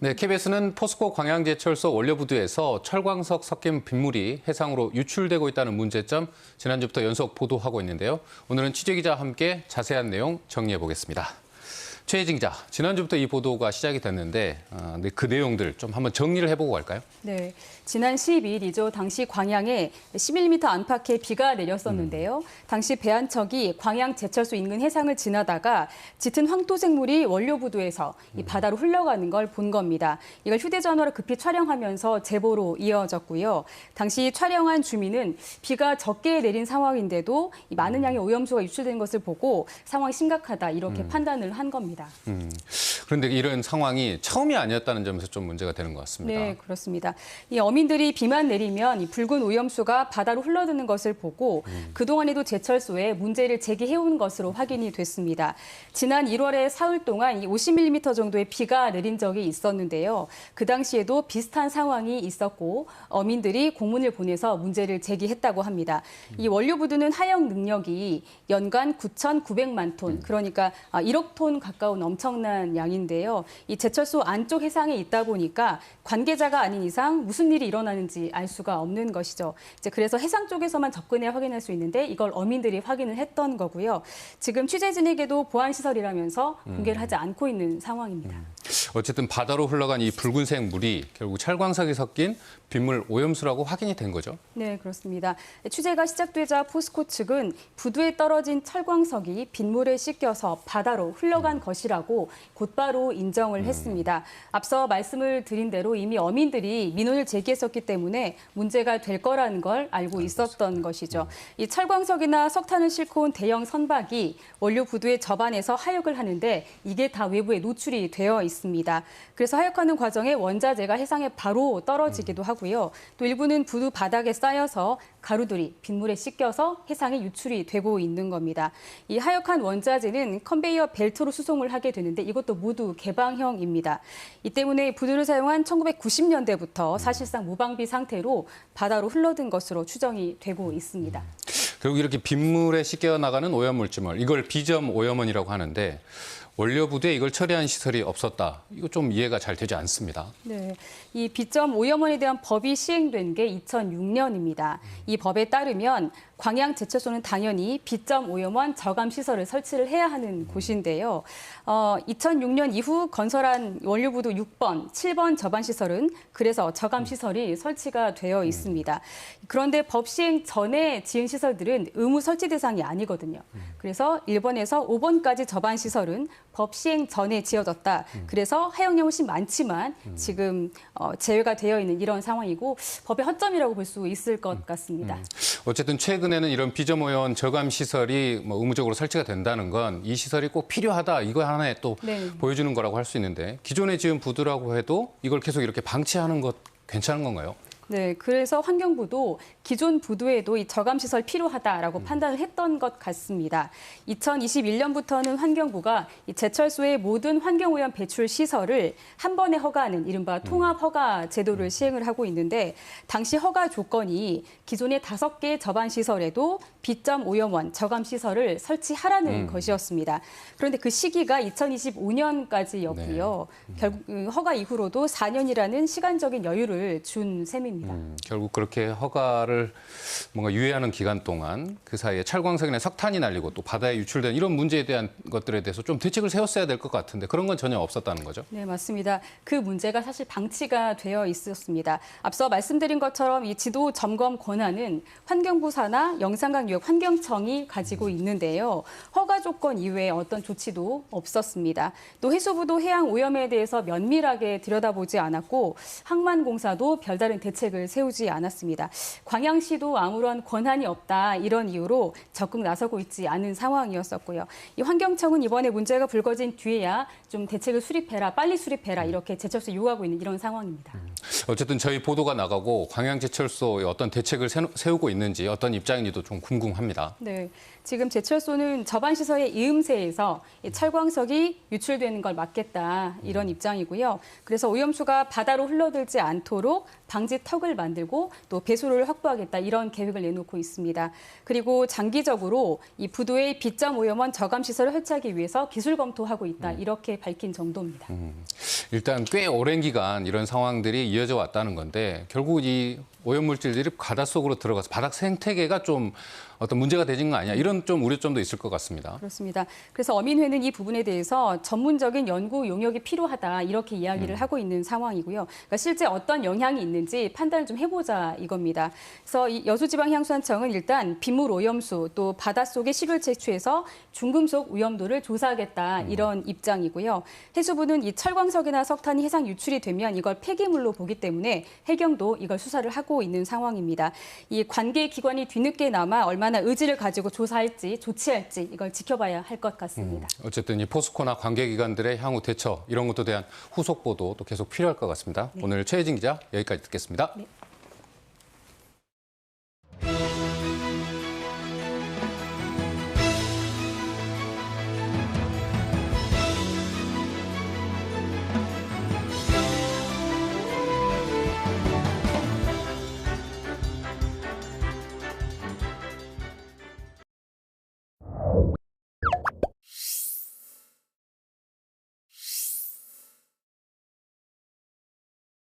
네, KBS는 포스코 광양제철소 원료부두에서 철광석 섞인 빗물이 해상으로 유출되고 있다는 문제점 지난주부터 연속 보도하고 있는데요. 오늘은 취재기자와 함께 자세한 내용 정리해 보겠습니다. 최혜진 기자, 지난주부터 이 보도가 시작이 됐는데 그 내용들 좀 한번 정리를 해보고 갈까요? 네, 지난 12일이죠. 당시 광양에 11m 안팎의 비가 내렸었는데요. 당시 배한척이 광양 제철소 인근 해상을 지나다가 짙은 황토색물이 원료부두에서 이 바다로 흘러가는 걸 본 겁니다. 이걸 휴대전화로 급히 촬영하면서 제보로 이어졌고요. 당시 촬영한 주민은 비가 적게 내린 상황인데도 이 많은 양의 오염수가 유출된 것을 보고 상황이 심각하다 이렇게 판단을 한 겁니다. 그런데 이런 상황이 처음이 아니었다는 점에서 좀 문제가 되는 것 같습니다. 네, 그렇습니다. 이 어민들이 비만 내리면 이 붉은 오염수가 바다로 흘러드는 것을 보고 그동안에도 제철소에 문제를 제기해온 것으로 확인이 됐습니다. 지난 1월에 사흘 동안 이 50mm 정도의 비가 내린 적이 있었는데요. 그 당시에도 비슷한 상황이 있었고 어민들이 공문을 보내서 문제를 제기했다고 합니다. 이 원료부두는 하역 능력이 연간 9,900만 톤, 그러니까 1억 톤 가까운 엄청난 양인데요. 이 제철소 안쪽 해상에 있다 보니까 관계자가 아닌 이상 무슨 일이 일어나는지 알 수가 없는 것이죠. 이제 그래서 해상 쪽에서만 접근해 확인할 수 있는데 이걸 어민들이 확인을 했던 거고요. 지금 취재진에게도 보안시설이라면서 공개를 하지 않고 있는 상황입니다. 어쨌든 바다로 흘러간 이 붉은색 물이 결국 철광석이 섞인 빗물 오염수라고 확인이 된 거죠? 네, 그렇습니다. 취재가 시작되자 포스코 측은 부두에 떨어진 철광석이 빗물에 씻겨서 바다로 흘러간 것이라고 곧바로 인정을 했습니다. 앞서 말씀을 드린 대로 이미 어민들이 민원을 제기했었기 때문에 문제가 될 거라는 걸 알고 있었던 것이죠. 이 철광석이나 석탄을 싣고 온 대형 선박이 원료 부두의 접안에서 하역을 하는데 이게 다 외부에 노출이 되어 있습니다. 그래서 하역하는 과정에 원자재가 해상에 바로 떨어지기도 하고요. 또 일부는 부두 바닥에 쌓여서 가루들이 빗물에 씻겨서 해상에 유출이 되고 있는 겁니다. 이 하역한 원자재는 컨베이어 벨트로 수송을 하게 되는데 이것도 모두 개방형입니다. 이 때문에 부두를 사용한 1990년대부터 사실상 무방비 상태로 바다로 흘러든 것으로 추정이 되고 있습니다. 결국 이렇게 빗물에 씻겨 나가는 오염물질을 이걸 비점 오염원이라고 하는데 원료부두에 이걸 처리한 시설이 없었다. 이거 좀 이해가 잘 되지 않습니다. 네, 이 비점 오염원에 대한 법이 시행된 게 2006년입니다. 이 법에 따르면 광양 제철소는 당연히 비점 오염원 저감 시설을 설치를 해야 하는 곳인데요. 2006년 이후 건설한 원료부두 6번, 7번 저반 시설은 그래서 저감 시설이 설치가 되어 있습니다. 그런데 법 시행 전에 지은 시설들은 의무 설치 대상이 아니거든요. 그래서 1번에서 5번까지 저반 시설은 법 시행 전에 지어졌다. 그래서 하역량이 훨씬 많지만 지금 제외가 되어 있는 이런 상황이고 법의 허점이라고 볼 수 있을 것 같습니다. 어쨌든 최근에는 이런 비점 오염 저감 시설이 의무적으로 설치가 된다는 건 이 시설이 꼭 필요하다. 이거 하나에 또 보여주는 거라고 할 수 있는데 기존에 지은 부두라고 해도 이걸 계속 이렇게 방치하는 것 괜찮은 건가요? 네, 그래서 환경부도 기존 부두에도 이 저감시설 필요하다라고 판단을 했던 것 같습니다. 2021년부터는 환경부가 이 제철소의 모든 환경오염 배출 시설을 한 번에 허가하는 이른바 통합허가 제도를 시행을 하고 있는데 당시 허가 조건이 기존의 5개 저반시설에도 비점 오염원 저감시설을 설치하라는 것이었습니다. 그런데 그 시기가 2025년까지였고요. 결국 허가 이후로도 4년이라는 시간적인 여유를 준 셈입니다. 결국 그렇게 허가를 뭔가 유예하는 기간 동안 그 사이에 철광석이나 석탄이 날리고 또 바다에 유출된 이런 문제에 대한 것들에 대해서 좀 대책을 세웠어야 될 것 같은데 그런 건 전혀 없었다는 거죠? 네, 맞습니다. 그 문제가 사실 방치가 되어 있었습니다. 앞서 말씀드린 것처럼 이 지도 점검 권한은 환경부 산하 영산강유역 환경청이 가지고 있는데요. 허가 조건 이외에 어떤 조치도 없었습니다. 또 해수부도 해양 오염에 대해서 면밀하게 들여다보지 않았고 항만공사도 별다른 대책을 세우지 않았습니다. 광양시도 아무런 권한이 없다 이런 이유로 적극 나서고 있지 않은 상황이었었고요. 이 환경청은 이번에 문제가 불거진 뒤에야 좀 대책을 수립해라, 빨리 수립해라 이렇게 제철소 요구하고 있는 이런 상황입니다. 어쨌든 저희 보도가 나가고 광양제철소에 어떤 대책을 세우고 있는지 어떤 입장인지도 좀 궁금합니다. 네, 지금 제철소는 저반 시설의 이음새에서 이 철광석이 유출되는 걸 막겠다 이런 입장이고요. 그래서 오염수가 바다로 흘러들지 않도록 방지 턱을 만들고 또 배수로를 확보하겠다 이런 계획을 내놓고 있습니다. 그리고 장기적으로 이 부두의 비점 오염원 저감 시설을 설치하기 위해서 기술 검토하고 있다 이렇게 밝힌 정도입니다. 일단 꽤 오랜 기간 이런 상황들이 이어져 왔다는 건데 결국 이 오염물질들이 바닷속으로 들어가서 바닥 생태계가 좀 어떤 문제가 되는 거 아니냐 이런 좀 우려점도 있을 것 같습니다. 그렇습니다. 그래서 어민회는 이 부분에 대해서 전문적인 연구 용역이 필요하다 이렇게 이야기를 하고 있는 상황이고요. 그러니까 실제 어떤 영향이 있는지 판단을 좀 해보자 이겁니다. 그래서 이 여수지방향수원청은 일단 빗물 오염수 또 바닷속의 시료를 채취해서 중금속 오염도를 조사하겠다 이런 입장이고요. 해수부는 이 철광석이나 석탄이 해상 유출이 되면 이걸 폐기물로 보기 때문에 해경도 이걸 수사를 하고 있는 상황입니다. 이 관계 기관이 뒤늦게나마 얼마나 의지를 가지고 조사할지 조치할지 이걸 지켜봐야 할 것 같습니다. 어쨌든 이 포스코나 관계기관들의 향후 대처 이런 것도 대한 후속 보도 또 계속 필요할 것 같습니다. 오늘 최혜진 기자 여기까지 듣겠습니다. 네.